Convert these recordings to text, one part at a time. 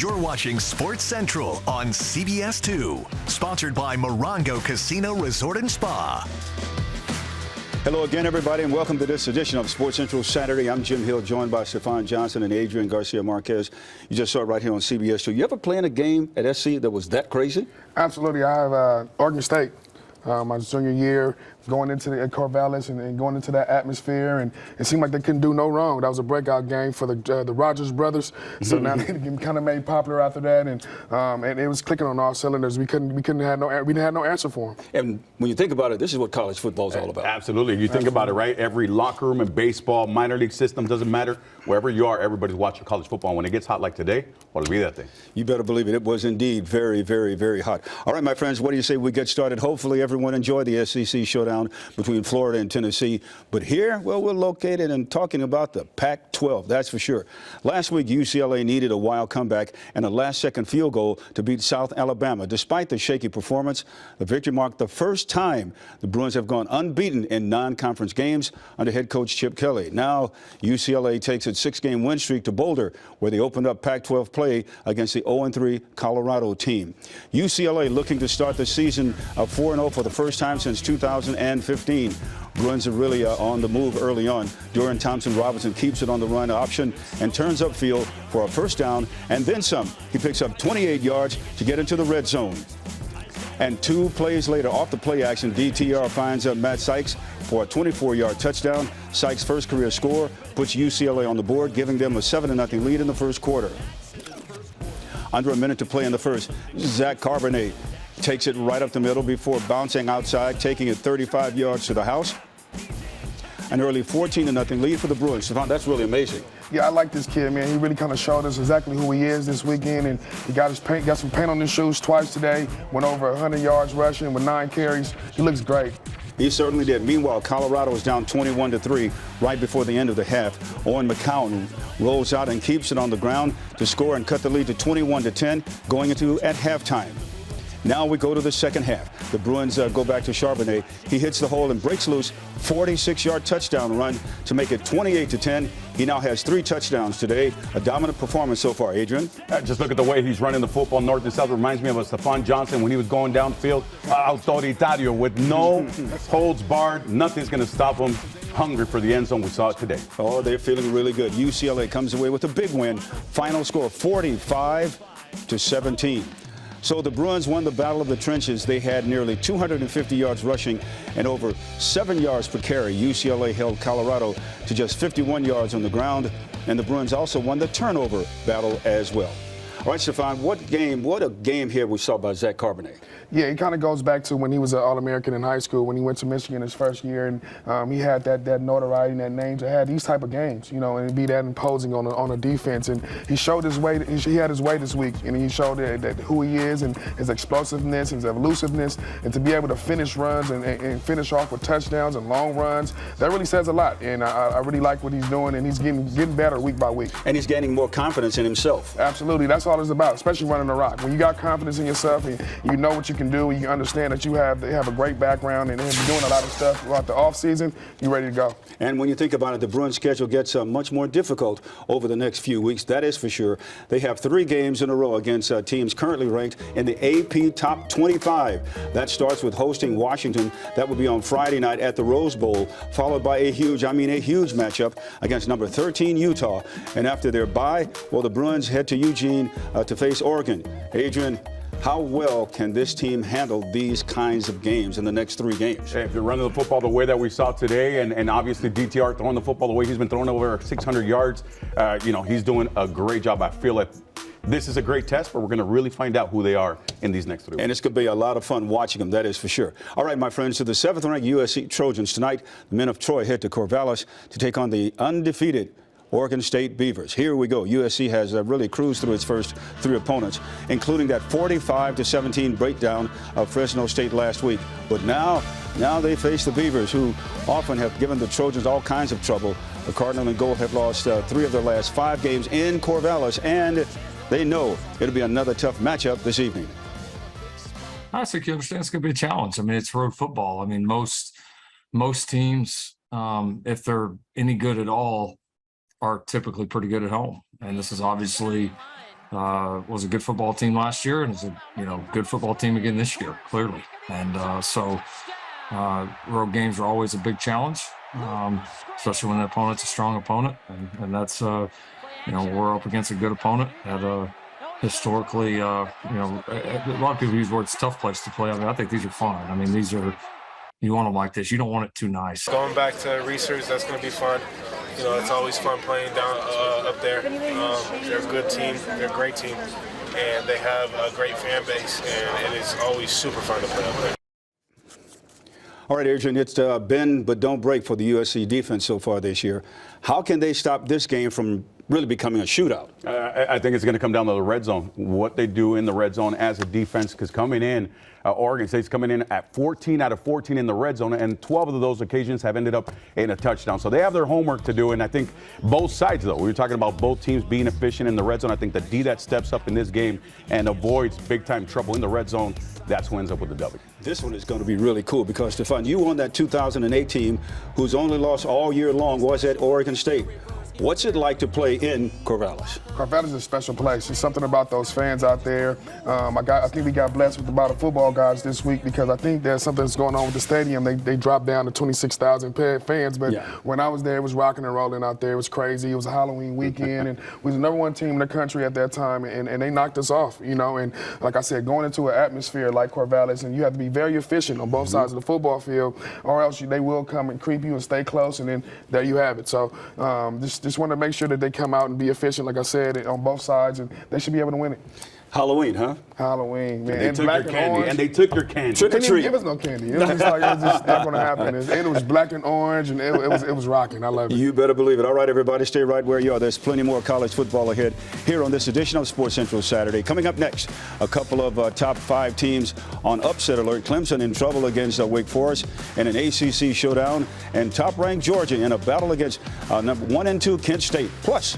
You're watching Sports Central on CBS 2, sponsored by Morongo Casino Resort and Spa. Hello again, everybody, and welcome to this edition of Sports Central Saturday. I'm Jim Hill, joined by Stafon Johnson and ADRIAN GARCIA MARQUEZ. You just saw it right here on CBS 2. You ever play in a game at SC that was that crazy? Absolutely. I have Oregon State, my junior year, going into the Corvallis and going into that atmosphere, and it seemed like they couldn't do no wrong. That was a breakout game for the Rogers brothers. So now they kind of made popular after that, and it was clicking on all cylinders. We didn't have no answer for them. And when you think about it, this is what college football is all about. Absolutely. You think about it, right? Every locker room in baseball, minor league system, doesn't matter. Wherever you are, everybody's watching college football. When it gets hot like today, what'll be that thing? You better believe it. It was indeed very, very, very hot. All right, my friends, what do you say we get started? Hopefully everyone enjoyed the SEC showdown between Florida and Tennessee. But here, well, we're located and talking about the Pac-12, that's for sure. Last week, UCLA needed a wild comeback and a last-second field goal to beat South Alabama. Despite the shaky performance, the victory marked the first time the Bruins have gone unbeaten in non-conference games under head coach Chip Kelly. Now, UCLA takes its 6-game win streak to Boulder, where they opened up Pac-12 play against the 0-3 Colorado team. UCLA looking to start the season 4-0 for the first time since 2015. Bruins are really on the move early on. Dorian Thompson-Robinson keeps it on the run option and turns upfield for a first down and then some. He picks up 28 yards to get into the red zone. And 2 plays later, off the play action, DTR finds Matt Sykes for a 24-yard touchdown. Sykes' first career score puts UCLA on the board, giving them a 7-0 lead in the first quarter. Under a minute to play in the first, Zach Charbonnet takes it right up the middle before bouncing outside, taking it 35 yards to the house. An early 14-0 lead for the Bruins. Stefan, that's really amazing. Yeah, I like this kid, man. He really kind of showed us exactly who he is this weekend, and he got some paint on his shoes twice today. Went over 100 yards rushing with 9 carries. He looks great. He certainly did. Meanwhile, Colorado is down 21-3 right before the end of the half. Owen McCown rolls out and keeps it on the ground to score and cut the lead to 21-10 going into at halftime. Now we go to the second half. The Bruins go back to Charbonnet. He hits the hole and breaks loose. 46-yard touchdown run to make it 28-10. He now has 3 touchdowns today. A dominant performance so far, Adrian. Just look at the way he's running the football north and south. Reminds me of a Stafon Johnson when he was going downfield, autoritario, with no holds barred. Nothing's going to stop him. Hungry for the end zone. We saw it today. Oh, they're feeling really good. UCLA comes away with a big win. Final score 45-17. So the Bruins won the battle of the trenches. They had nearly 250 yards rushing and over 7 yards per carry. UCLA held Colorado to just 51 yards on the ground, and the Bruins also won the turnover battle as well. All right, Stefan, what a game here we saw by Zach Charbonnet. Yeah, it kind of goes back to when he was an All-American in high school, when he went to Michigan his first year, and he had that notoriety and that name to have these type of games, you know, and be that imposing on a defense. And he showed his way. He had his way this week, and he showed that who he is and his explosiveness, his elusiveness, and to be able to finish runs and finish off with touchdowns and long runs, that really says a lot. And I really like what he's doing, and he's getting better week by week. And he's gaining more confidence in himself. Absolutely, that's all it's about, especially running the rock. When you got confidence in yourself and you know what you can do, you understand that they have a great background and they've been doing a lot of stuff throughout the offseason, you're ready to go. And when you think about it, the Bruins schedule gets much more difficult over the next few weeks. That is for sure. They have 3 games in a row against teams currently ranked in the AP Top 25. That starts with hosting Washington. That will be on Friday night at the Rose Bowl, followed by a huge matchup against number 13 Utah. And after their bye, well, the Bruins head to Eugene to face Oregon. Adrian, how well can this team handle these kinds of games in the next 3 games? If you're running the football the way that we saw today, and obviously DTR throwing the football the way he's been throwing over 600 yards, he's doing a great job. I feel like this is a great test, but we're going to really find out who they are in these next 3 weeks. And it's going to be a lot of fun watching them, that is for sure. All right, my friends, to the 7th-ranked USC Trojans tonight, the men of Troy head to Corvallis to take on the undefeated Oregon State Beavers. Here we go. USC has really cruised through its first 3 opponents, including that 45-17 breakdown of Fresno State last week. But now they face the Beavers, who often have given the Trojans all kinds of trouble. The Cardinal and Gold have lost 3 of their last 5 games in Corvallis, and they know it'll be another tough matchup this evening. I think you understand it's going to be a challenge. I mean, it's road football. I mean, most teams, if they're any good at all, are typically pretty good at home. And this is obviously was a good football team last year, and is a good football team again this year, clearly. And so road games are always a big challenge, especially when the opponent's a strong opponent, and that's we're up against a good opponent at historically, a lot of people use the word tough place to play. I mean, I think these are fun. I mean, you want them like this. You don't want it too nice. Going back to research, that's going to be fun. It's always fun playing down up there. They're a good team. They're a great team. And they have a great fan base. And it is always super fun to play up there. All right, Adrian, it's bend but don't break for the USC defense so far this year. How can they stop this game from really becoming a shootout? I think it's going to come down to the red zone, what they do in the red zone as a defense, because coming in, Oregon State's coming in at 14 out of 14 in the red zone, and 12 of those occasions have ended up in a touchdown. So they have their homework to do, and I think both sides, though, we were talking about both teams being efficient in the red zone. I think the D that steps up in this game and avoids big-time trouble in the red zone, that's who ends up with the W. This one is going to be really cool because, Stafon, you on that 2008 team whose only loss all year long was at Oregon State. What's it like to play in Corvallis? Corvallis is a special place. There's something about those fans out there. I think we got blessed with about the football guys this week because I think there's something that's going on with the stadium. They dropped down to 26,000 fans, but when I was there, it was rocking and rolling out there. It was crazy. It was a Halloween weekend, and we was the #1 team in the country at that time, and they knocked us off, And like I said, going into an atmosphere like Corvallis, and you have to be very efficient on both sides of the football field, or else they will come and creep you and stay close, and then there you have it. So just want to make sure that they come out and be efficient, like I said, on both sides, and they should be able to win it. Halloween, huh? Halloween, man. And they took your candy. And they took your candy. Trick or treat. They didn't give us no candy. It was just like, it was just not going to happen. It was black and orange, and it was rocking. I love it. You better believe it. All right, everybody, stay right where you are. There's plenty more college football ahead here on this edition of Sports Central Saturday. Coming up next, a couple of top 5 teams on upset alert. Clemson in trouble against Wake Forest in an ACC showdown, and top-ranked Georgia in a battle against number 1 and 2 Kent State. Plus,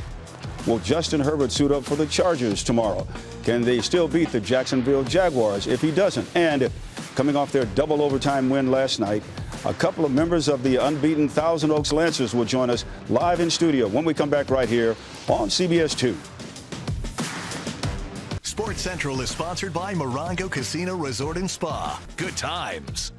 will Justin Herbert suit up for the Chargers tomorrow? Can they still beat the Jacksonville Jaguars if he doesn't? And coming off their double overtime win last night, a couple of members of the unbeaten Thousand Oaks Lancers will join us live in studio when we come back right here on CBS 2. Sports Central is sponsored by Morongo Casino Resort and Spa. Good times.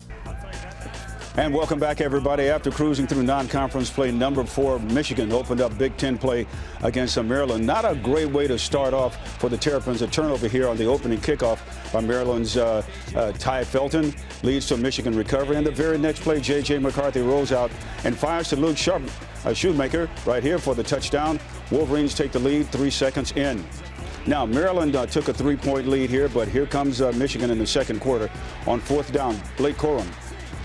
And welcome back, everybody. After cruising through non-conference play, number 4 Michigan opened up Big Ten play against Maryland. Not a great way to start off for the Terrapins. A turnover here on the opening kickoff by Maryland's Ty Felton leads to a Michigan recovery. And the very next play, J.J. McCarthy rolls out and fires to Luke Shoemaker right here for the touchdown. Wolverines take the lead 3 seconds in. Now, Maryland took a 3-point lead here, but here comes Michigan in the second quarter. On 4th down, Blake Corum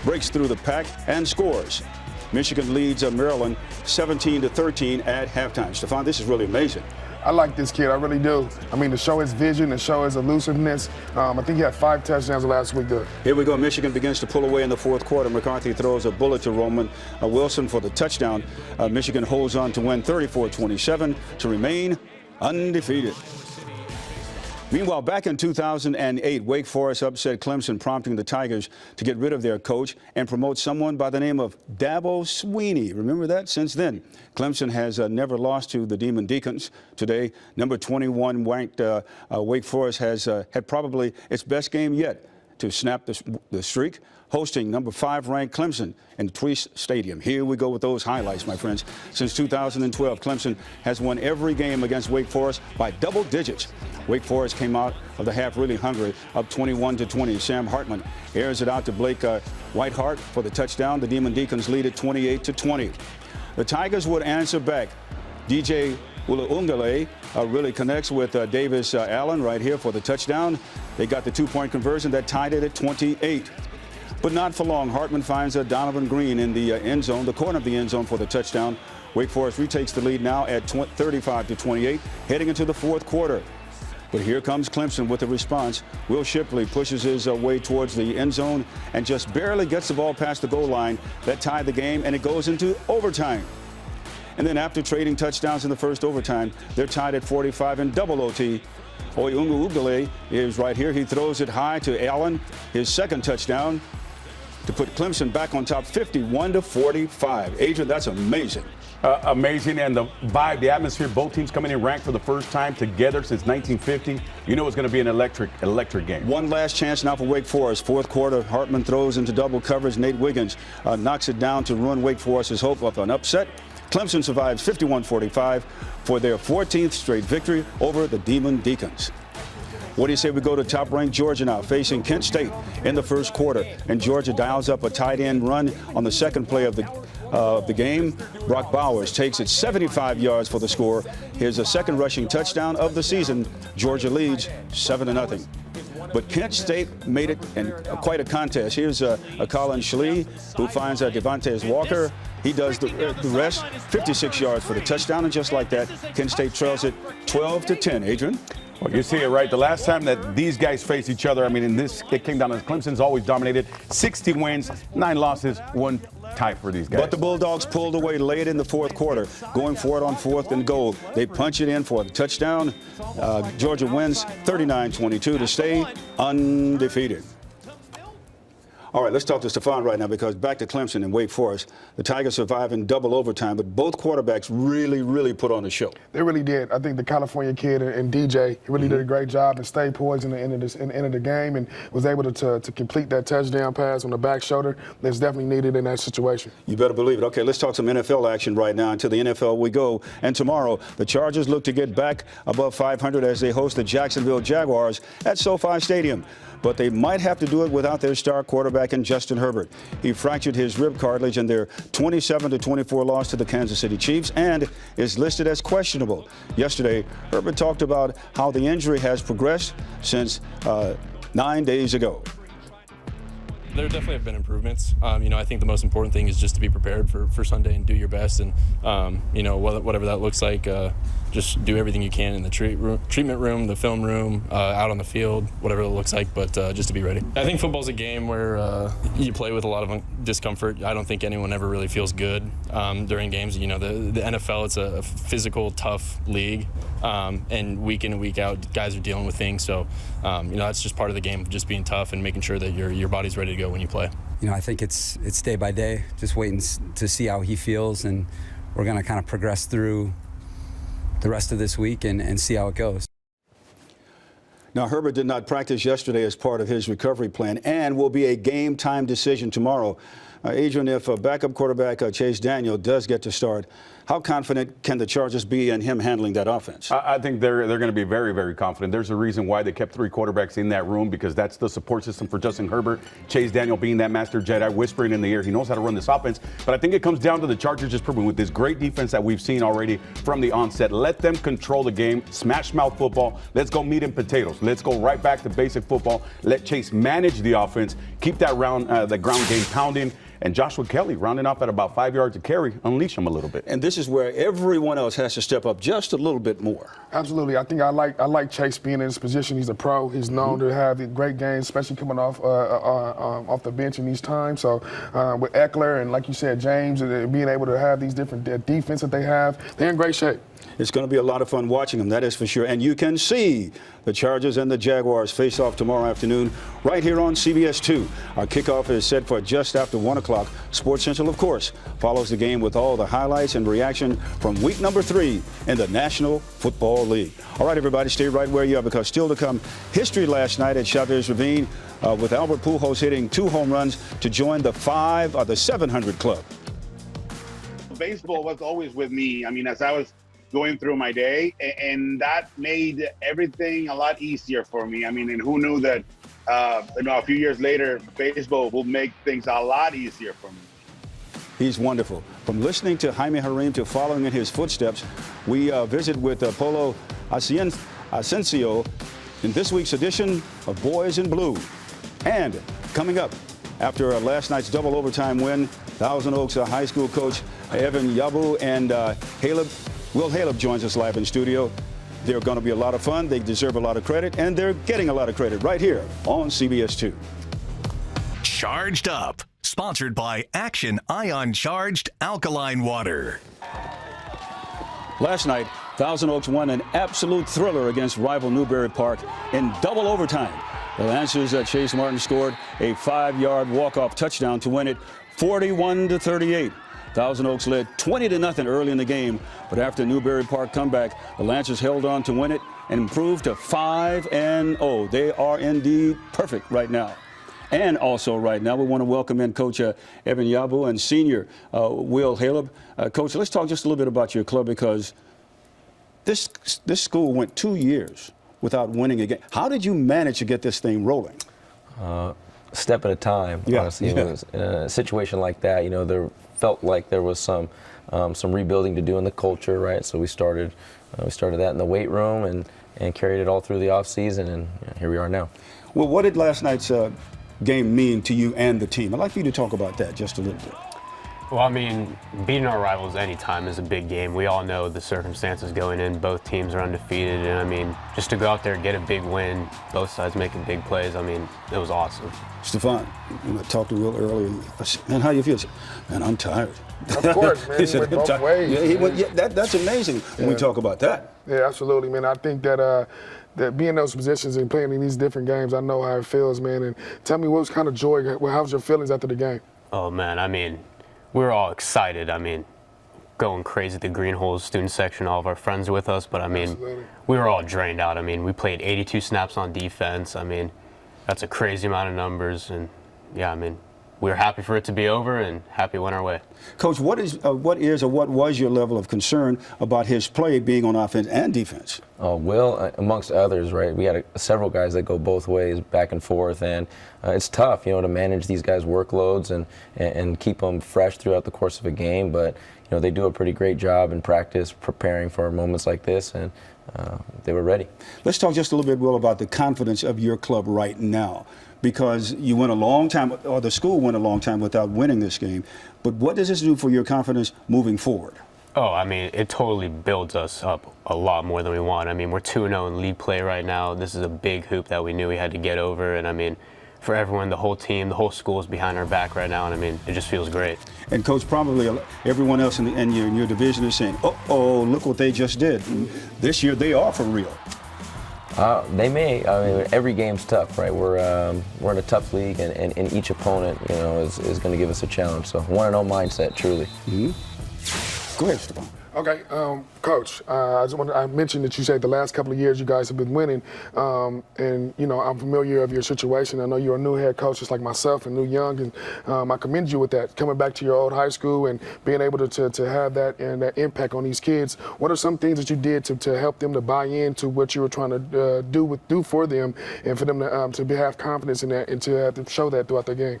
breaks through the pack and scores. Michigan leads Maryland 17-13 at halftime. Stafon, this is really amazing. I like this kid, I really do. I mean, to show his vision, to show his elusiveness. I think he had 5 touchdowns last week there. Here we go. Michigan begins to pull away in the fourth quarter. McCarthy throws a bullet to Roman Wilson for the touchdown. Michigan holds on to win 34-27 to remain undefeated. Meanwhile, back in 2008, Wake Forest upset Clemson, prompting the Tigers to get rid of their coach and promote someone by the name of Dabo Swinney. Remember that? Since then, Clemson has never lost to the Demon Deacons. Today, number 21 ranked Wake Forest has had probably its best game yet to snap the streak, hosting number 5 ranked Clemson in Twist Stadium. Here we go with those highlights, my friends. Since 2012, Clemson has won every game against Wake Forest by double digits. Wake Forest came out of the half really hungry, up 21-20. Sam Hartman airs it out to Blake Whiteheart for the touchdown. The Demon Deacons lead at 28-20. The Tigers would answer back. DJ Ungale really connects with Davis Allen right here for the touchdown. They got the 2-point conversion that tied it at 28. But not for long. Hartman finds Donovan Green in the end zone, the corner of the end zone for the touchdown. Wake Forest retakes the lead now at 35-28, heading into the fourth quarter. But here comes Clemson with a response. Will Shipley pushes his way towards the end zone and just barely gets the ball past the goal line. That tied the game, and it goes into overtime. And then after trading touchdowns in the first overtime, they're tied at 45 in double OT. Oyungu Ugale is right here. He throws it high to Allen, his second touchdown. to put Clemson back on top 51-45. Adrian, that's amazing. Amazing, and the vibe, the atmosphere, both teams coming in ranked for the first time together since 1950. You know it's going to be an electric game. One last chance now for Wake Forest. Fourth quarter, Hartman throws into double coverage. Nate Wiggins knocks it down to ruin Wake Forest's hope of an upset. Clemson survives 51-45 for their 14th straight victory over the Demon Deacons. What do you say we go to top-ranked Georgia now, facing Kent State in the first quarter, and Georgia dials up a tight end run on the second play of the game. Brock Bowers takes it 75 yards for the score. Here's a second rushing touchdown of the season. Georgia leads 7-0. But Kent State made it in quite a contest. Here's a Colin Schlee who finds Devontae Walker. He does the rest, 56 yards for the touchdown, and just like that, Kent State trails it 12-10. Adrian? Well, you see it right. The last time that these guys faced each other, I mean, it came down to Clemson's always dominated. 60 wins, 9 losses, 1 tie for these guys. But the Bulldogs pulled away late in the fourth quarter, going for it on 4th and goal. They punch it in for the touchdown. Georgia wins 39-22 to stay undefeated. All right, let's talk to Stafon right now, because back to Clemson and Wake Forest. The Tigers survive in double overtime, but both quarterbacks really put on a show. They really did. I think the California kid and DJ really did a great job and stayed poised in the end of the game and was able to complete that touchdown pass on the back shoulder that's definitely needed in that situation. You better believe it. Okay, let's talk some NFL action right now. Into the NFL we go. And tomorrow, the Chargers look to get back above 500 as they host the Jacksonville Jaguars at SoFi Stadium. But they might have to do it without their star quarterback in Justin Herbert. He fractured his rib cartilage in their 27-24 loss to the Kansas City Chiefs and is listed as questionable. Yesterday, Herbert talked about how the injury has progressed since 9 days ago. There definitely have been improvements. I think the most important thing is just to be prepared for Sunday and do your best. And, whatever that looks like, just do everything you can in the treatment room, the film room, out on the field, whatever it looks like, but just to be ready. I think football's a game where you play with a lot of discomfort. I don't think anyone ever really feels good during games. The NFL, it's a physical, tough league, and week in and week out, guys are dealing with things. So, that's just part of the game, just being tough and making sure that your body's ready to go when you play. I think it's day by day, just waiting to see how he feels, and we're going to kind of progress through the rest of this week and see how it goes. Now, Herbert did not practice yesterday as part of his recovery plan and will be a game-time decision tomorrow. Adrian, if backup quarterback Chase Daniel does get to start, how confident can the Chargers be in him handling that offense? I think they're going to be very confident. There's a reason why they kept 3 quarterbacks in that room, because that's the support system for Justin Herbert. Chase Daniel being that master Jedi, whispering in the ear. He knows how to run this offense. But I think it comes down to the Chargers just proving with this great defense that we've seen already from the onset. Let them control the game, smash mouth football. Let's go meat and potatoes. Let's go right back to basic football. Let Chase manage the offense, keep that the ground game pounding. And Joshua Kelly rounding off at about 5 yards a carry, unleash him a little bit. And this is where everyone else has to step up just a little bit more. Absolutely. I think I like Chase being in his position. He's a pro. He's known to have the great games, especially coming off the bench in these times. So with Eckler and, like you said, James, being able to have these different defense that they have, they're in great shape. It's going to be a lot of fun watching them, that is for sure. And you can see the Chargers and the Jaguars face off tomorrow afternoon right here on CBS 2. Our kickoff is set for just after 1 o'clock. Sports Central, of course, follows the game with all the highlights and reaction from week number 3 in the National Football League. All right, everybody, stay right where you are, because still to come, history last night at Chavez Ravine with Albert Pujols hitting 2 home runs to join the 700 club. Baseball was always with me. I mean, as I was going through my day, and that made everything a lot easier for me. I mean, and who knew that, a few years later, baseball will make things a lot easier for me. He's wonderful. From listening to Jaime Harim to following in his footsteps, we visit with Polo Asensio in this week's edition of Boys in Blue. And coming up, after last night's double overtime win, Thousand Oaks High School coach Evan Yabu and Will Haleb joins us live in studio. They're going to be a lot of fun. They deserve a lot of credit, and they're getting a lot of credit right here on CBS 2. Charged Up, sponsored by Action Ion Charged Alkaline Water. Last night, Thousand Oaks won an absolute thriller against rival Newberry Park in double overtime. The Lancers Chase Martin scored a 5-yard walk-off touchdown to win it 41-38. Thousand Oaks led 20-0 early in the game, but after Newberry Park comeback, the Lancers held on to win it and improved to 5-0. They are indeed perfect right now. And also right now, we want to welcome in Coach Evan Yabu and Senior Will Haleb. Coach, let's talk just a little bit about your club, because this school went 2 years without winning a game. How did you manage to get this thing rolling? Step at a time, honestly. It was, in a situation like that, you know, there felt like there was some rebuilding to do in the culture, right? So we started that in the weight room and carried it all through the off season, and here we are now. Well, what did last night's game mean to you and the team? I'd like for you to talk about that just a little bit. Well, I mean, beating our rivals anytime is a big game. We all know the circumstances going in. Both teams are undefeated, and I mean, just to go out there and get a big win, both sides making big plays, I mean, it was awesome. Stafon, I talked to Will earlier. I said, man, how do you feel? He said, man, I'm tired. Of course, man. He went both ways. That's amazing when we talk about that. Yeah, absolutely, man. I think that being in those positions and playing in these different games, I know how it feels, man. And tell me, what was kind of joy? How was your feelings after the game? Oh, man, I mean, we were all excited. I mean, going crazy at the Green Holes student section, all of our friends with us. But, I mean, we were all drained out. I mean, we played 82 snaps on defense. I mean, that's a crazy amount of numbers. And, yeah, I mean, we were happy for it to be over and happy it went our way. Coach, what was your level of concern about his play being on offense and defense? Will, amongst others, right? We had several guys that go both ways, back and forth, and it's tough, you know, to manage these guys' workloads and keep them fresh throughout the course of a game. But you know, they do a pretty great job in practice preparing for moments like this, and they were ready. Let's talk just a little bit, Will, about the confidence of your club right now, because you went a long time, or the school went a long time without winning this game. But what does this do for your confidence moving forward? Oh, I mean, it totally builds us up a lot more than we want. I mean, we're 2-0 in league play right now. This is a big hoop that we knew we had to get over. And, I mean, for everyone, the whole team, the whole school is behind our back right now. And, I mean, it just feels great. And, Coach, probably everyone else in your division is saying, uh-oh, look what they just did. And this year they are for real. They may. I mean, every game's tough, right? We're in a tough league, and each opponent, you know, is going to give us a challenge. So 1-0 mindset, truly. Mm-hmm. Go ahead, Stefan. Okay, Coach, I mentioned that you said the last couple of years you guys have been winning, and you know, I'm familiar of your situation. I know you're a new head coach just like myself and new young, and I commend you with that, coming back to your old high school and being able to have that and that impact on these kids. What are some things that you did to help them to buy into what you were trying to do for them, and for them to have confidence in that and to show that throughout the game?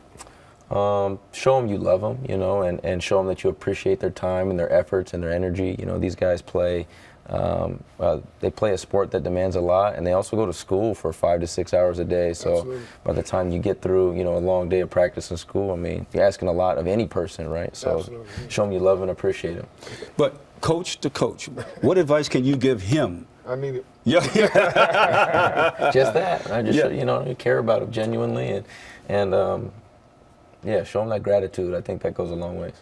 Show them you love them, you know, and show them that you appreciate their time and their efforts and their energy. You know, these guys play, they play a sport that demands a lot, and they also go to school for 5 to 6 hours a day. So absolutely. By the time you get through, you know, a long day of practice in school, I mean, you're asking a lot of any person, right? So absolutely. Show them you love and appreciate them. But coach to coach, what advice can you give him? I need it. Yeah. Just that. I just, you know, you care about him genuinely, and yeah, show them that gratitude. I think that goes a long ways.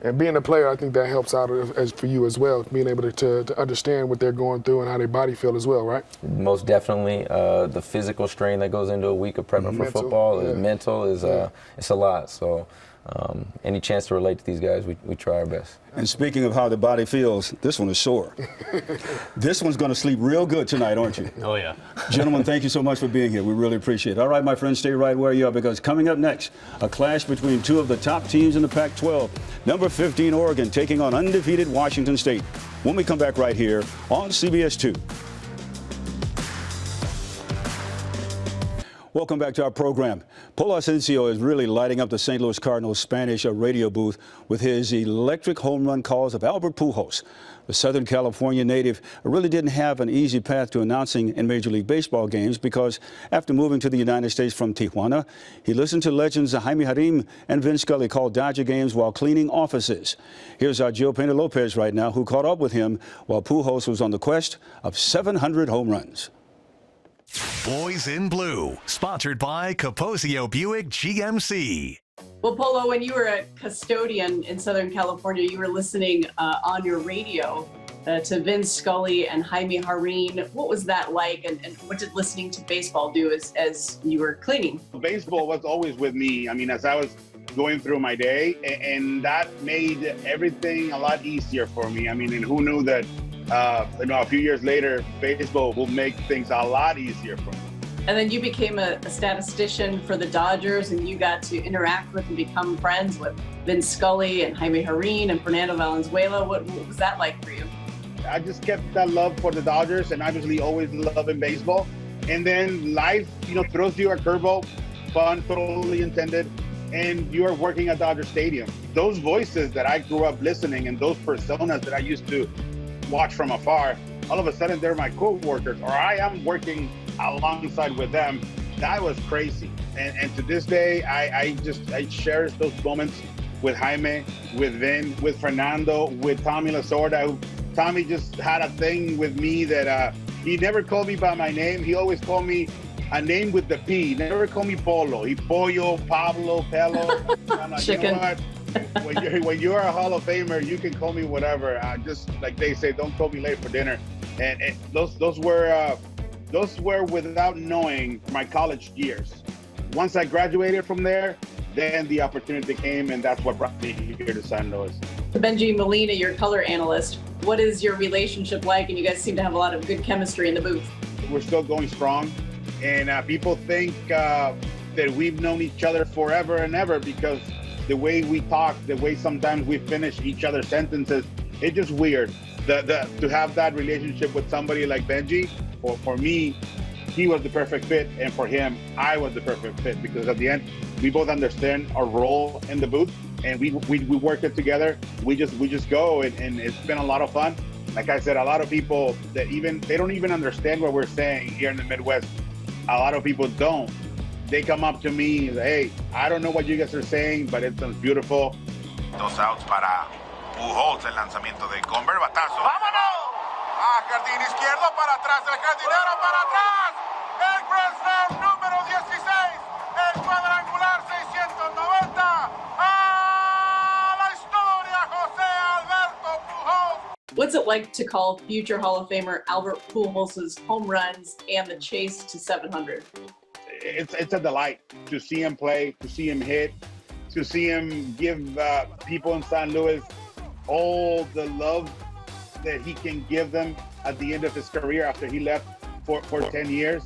And being a player, I think that helps out as for you as well, being able to understand what they're going through and how their body feel as well, right? Most definitely. The physical strain that goes into a week of prepping for football, mental is it's a lot. So any chance to relate to these guys, we try our best. And speaking of how the body feels, this one is sore. This one's going to sleep real good tonight, aren't you? Oh, yeah. Gentlemen, thank you so much for being here. We really appreciate it. All right, my friends, stay right where you are, because coming up next, a clash between two of the top teams in the Pac-12. Number 15, Oregon, taking on undefeated Washington State. When we come back right here on CBS 2. Welcome back to our program. Polo Asensio is really lighting up the St. Louis Cardinals Spanish radio booth with his electric home run calls of Albert Pujols. The Southern California native really didn't have an easy path to announcing in Major League Baseball games, because after moving to the United States from Tijuana, he listened to legends Jaime Harim and Vin Scully call Dodger games while cleaning offices. Here's our Joe Pena Lopez right now, who caught up with him while Pujols was on the quest of 700 home runs. Boys in Blue, sponsored by Capozio Buick GMC. Well, Polo, when you were a custodian in Southern California, you were listening on your radio. to Vince Scully and Jaime Jarrín. What was that like, and what did listening to baseball do as you were cleaning? Baseball was always with me. I mean, as I was going through my day, and that made everything a lot easier for me. I mean, and who knew that, a few years later, baseball will make things a lot easier for me. And then you became a statistician for the Dodgers, and you got to interact with and become friends with Vince Scully and Jaime Jarrín and Fernando Valenzuela. What was that like for you? I just kept that love for the Dodgers, and obviously always loving baseball. And then life, throws you a curveball, fun, totally intended, and you are working at Dodger Stadium. Those voices that I grew up listening and those personas that I used to watch from afar, all of a sudden they're my co-workers, or I am working alongside with them. That was crazy. And to this day, I cherish those moments with Jaime, with Vin, with Fernando, with Tommy Lasorda. Tommy just had a thing with me that he never called me by my name. He always called me a name with the P. He never called me Polo. He Pollo, Pablo, Pelo. I'm like, Chicken. You know what? When you're a Hall of Famer, you can call me whatever. Just like they say, don't call me late for dinner. And those were without knowing my college years. Once I graduated from there, then the opportunity came, and that's what brought me here to San Luis. Benji Molina, your color analyst, what is your relationship like? And you guys seem to have a lot of good chemistry in the booth. We're still going strong, and people think that we've known each other forever and ever because the way we talk, the way sometimes we finish each other's sentences, it's just weird. To have that relationship with somebody like Benji, for me, he was the perfect fit, and for him, I was the perfect fit, because at the end, we both understand our role in the booth, and we work it together. We just go, and it's been a lot of fun. Like I said, a lot of people that they don't even understand what we're saying here in the Midwest. A lot of people don't. They come up to me and say, hey, I don't know what you guys are saying, but it sounds beautiful. 2 outs para Pujols, el lanzamiento de Gomber, batazo. ¡Vámonos! A jardín izquierdo, para atrás, el jardinero para atrás. El Grand Slam número 16, el cuadrangular 690. ¡A la historia, José Alberto Pujols! What's it like to call future Hall of Famer Albert Pujols' home runs and the chase to 700? It's a delight to see him play, to see him hit, to see him give people in San Luis all the love that he can give them at the end of his career after he left for 10 years.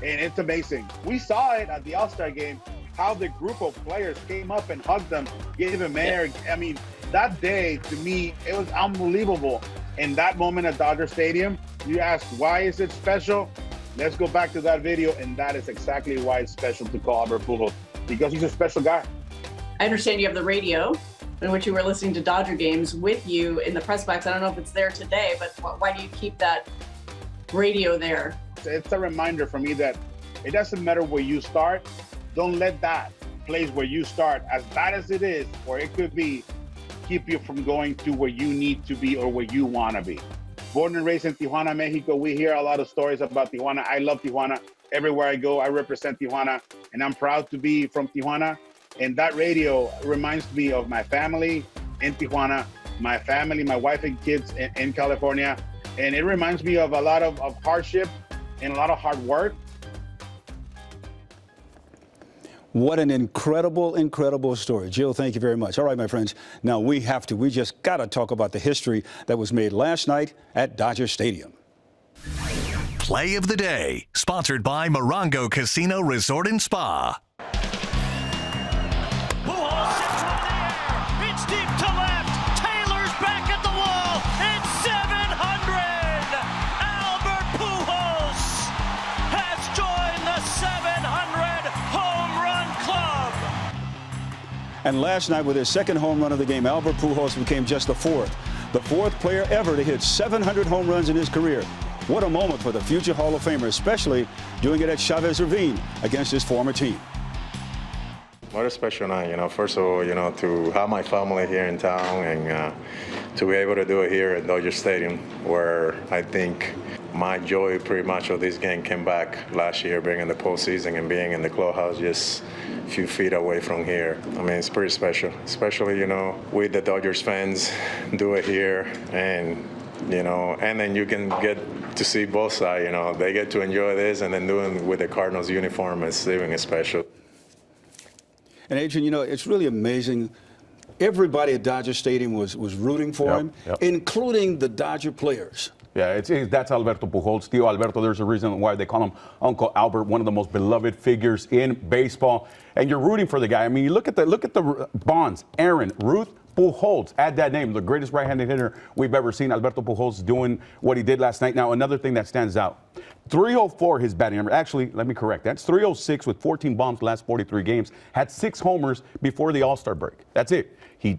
And it's amazing. We saw it at the All-Star game, how the group of players came up and hugged him, gave him air. I mean, that day, to me, it was unbelievable. In that moment at Dodger Stadium, you ask, why is it special? Let's go back to that video, and that is exactly why it's special to call Albert Pujols, because he's a special guy. I understand you have the radio in which you were listening to Dodger games with you in the press box. I don't know if it's there today, but why do you keep that radio there? It's a reminder for me that it doesn't matter where you start. Don't let that place where you start, as bad as it is, or it could be, keep you from going to where you need to be or where you want to be. Born and raised in Tijuana, Mexico, we hear a lot of stories about Tijuana. I love Tijuana. Everywhere I go, I represent Tijuana, and I'm proud to be from Tijuana. And that radio reminds me of my family in Tijuana, my family, my wife and kids in California. And it reminds me of a lot of hardship and a lot of hard work. What an incredible, incredible story. Jill, thank you very much. All right, my friends. Now we just got to talk about the history that was made last night at Dodger Stadium. Play of the Day, sponsored by Morongo Casino Resort and Spa. And last night, with his second home run of the game, Albert Pujols became just the fourth player ever to hit 700 home runs in his career. What a moment for the future Hall of Famer, especially doing it at Chavez Ravine against his former team. What a special night, first of all, to have my family here in town and to be able to do it here at Dodger Stadium, where I think my joy pretty much of this game came back last year, being in the postseason and being in the clubhouse just a few feet away from here. I mean, it's pretty special, especially, with the Dodgers fans do it here, and you know, and then you can get to see both sides, you know. They get to enjoy this, and then doing with the Cardinals uniform is even special. And Adrian, you know, it's really amazing. Everybody at Dodger Stadium was rooting for him, including the Dodger players. Yeah, that's Alberto Pujols. Tío Alberto, there's a reason why they call him Uncle Albert, one of the most beloved figures in baseball. And you're rooting for the guy. I mean, you look at the bonds. Aaron, Ruth Pujols, add that name, the greatest right-handed hitter we've ever seen. Alberto Pujols doing what he did last night. Now, another thing that stands out, 304 his batting number. Actually, let me correct. That's 306 with 14 bombs the last 43 games. Had 6 homers before the All-Star break. That's it. He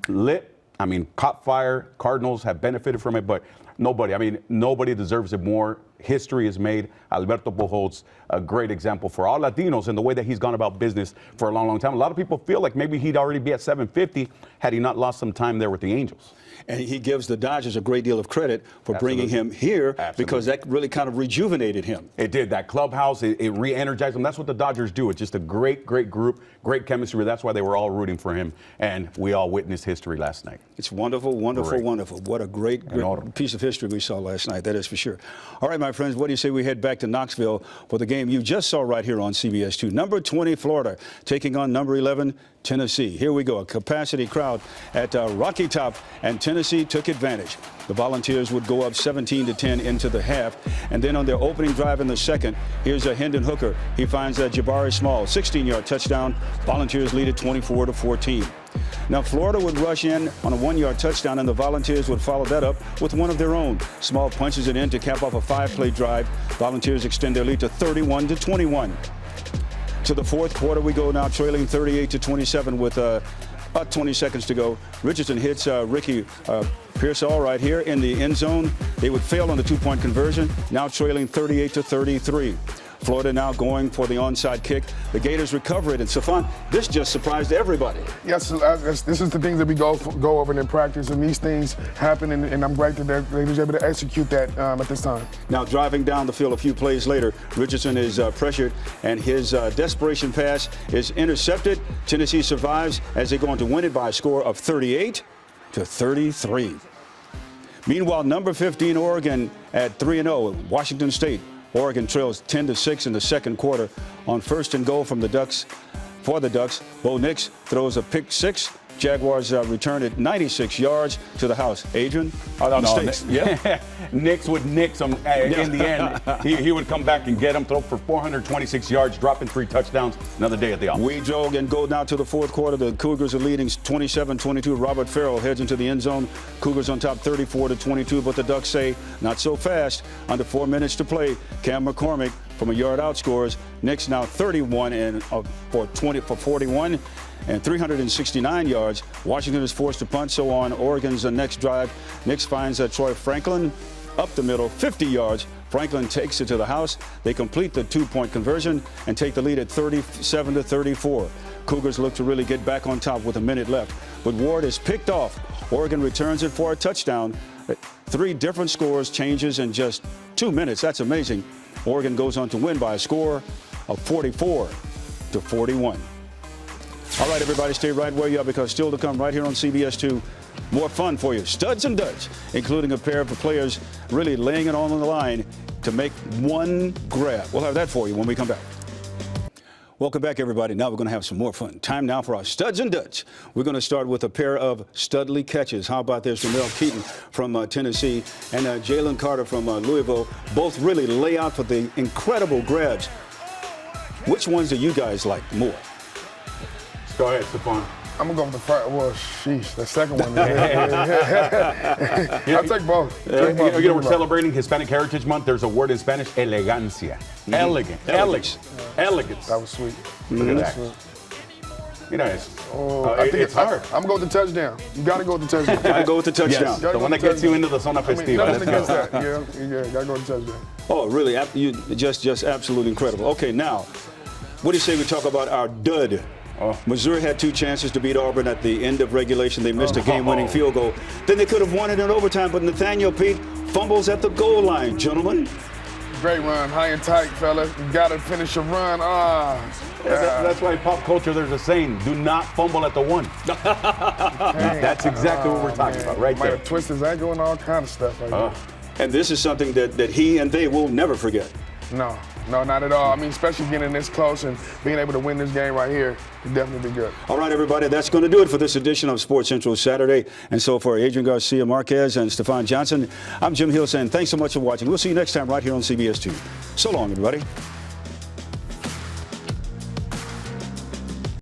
caught fire. Cardinals have benefited from it, but nobody deserves it more. History is made. Alberto Pujols, a great example for all Latinos in the way that he's gone about business for a long, long time. A lot of people feel like maybe he'd already be at 750 had he not lost some time there with the Angels. And he gives the Dodgers a great deal of credit for bringing him here because that really kind of rejuvenated him. It did. That clubhouse, it re-energized him. That's what the Dodgers do. It's just a great, great group, great chemistry. That's why they were all rooting for him, and we all witnessed history last night. It's wonderful, wonderful, wonderful. What a great piece of history we saw last night, that is for sure. All right, my friends, what do you say we head back to Knoxville for the game you just saw right here on CBS 2. Number 20, Florida, taking on number 11, Tennessee. Here we go, a capacity crowd at Rocky Top, and Tennessee took advantage. The Volunteers would go up 17-10 into the half, and then on their opening drive in the second, here's a Hendon Hooker. He finds Jabari Small, 16-yard touchdown. Volunteers lead it 24-14. Now, Florida would rush in on a 1-yard touchdown, and the Volunteers would follow that up with one of their own. Small punches it in to cap off a 5-play drive. Volunteers extend their lead to 31-21. To the fourth quarter, we go now trailing 38-27 with about 20 seconds to go. Richardson hits Ricky Pearsall right here in the end zone. They would fail on the 2-point conversion, now trailing 38-33. Florida now going for the onside kick. The Gators recover it, and Stafon, this just surprised everybody. Yes, this is the things that we go over in practice, and these things happen, and I'm glad that they was able to execute that at this time. Now driving down the field a few plays later, Richardson is pressured, and his desperation pass is intercepted. Tennessee survives as they go on to win it by a score of 38-33. Meanwhile, number 15, Oregon at 3-0, Washington State. Oregon trails 10-6 in the second quarter on 1st and goal from the Ducks. For the Ducks, Bo Nix throws a pick 6. Jaguars return it 96 yards to the house. Adrian? Nix would nix him in the end. He would come back and get him, throw for 426 yards, dropping 3 touchdowns. Another day at the office. We jog and go now to the fourth quarter. The Cougars are leading 27-22. Robert Farrell heads into the end zone. Cougars on top 34-22, but the Ducks say not so fast. Under 4 minutes to play. Cam McCormick from a yard out scores. Nix now 31 and for 41. And 369 yards. Washington is forced to punt, so on Oregon's next drive, Nix finds Troy Franklin up the middle, 50 yards. Franklin takes it to the house. They complete the 2-point conversion and take the lead at 37-34. Cougars look to really get back on top with a minute left, but Ward is picked off. Oregon returns it for a touchdown. 3 different scores changes in just 2 minutes. That's amazing. Oregon goes on to win by a score of 44-41. All right, everybody, stay right where you are because still to come right here on CBS 2, more fun for you. Studs and duds, including a pair of players really laying it on the line to make one grab. We'll have that for you when we come back. Welcome back, everybody. Now we're going to have some more fun. Time now for our studs and duds. We're going to start with a pair of studly catches. How about this from Mel Keaton from Tennessee and Jalen Carter from Louisville. Both really lay out for the incredible grabs. Which ones do you guys like more? Go ahead, Stafon. I'm going to go with the first. Well, sheesh, the second one. I'll take both. You know, we're celebrating Hispanic Heritage Month. There's a word in Spanish, elegancia. Elegant. Elegance. That was sweet. Look at that. You know, it's hard. I'm going to the touchdown. You got to go with the touchdown. Got to go with the touchdown. Yes, the one that gets you into the zona festiva. Nothing against that. Yeah, got to go with the touchdown. Oh, really? You just absolutely incredible. Okay, now, what do you say we talk about our dud? Missouri had 2 chances to beat Auburn at the end of regulation. They missed a game-winning field goal. Then they could have won it in overtime, but Nathaniel Pete fumbles at the goal line, gentlemen. Great run, high and tight, fella. You got to finish your run. That's why in pop culture there's a saying, do not fumble at the one. That's exactly what we're talking about right there. Might have twisted his ankle and all kind of stuff like that. And this is something that he and they will never forget. No, not at all. I mean, especially getting this close and being able to win this game right here would definitely be good. All right, everybody, that's going to do it for this edition of Sports Central Saturday. And so for Adrian Garcia, Marquez, and Stafon Johnson, I'm Jim Hill saying thanks so much for watching. We'll see you next time right here on CBS 2. So long, everybody.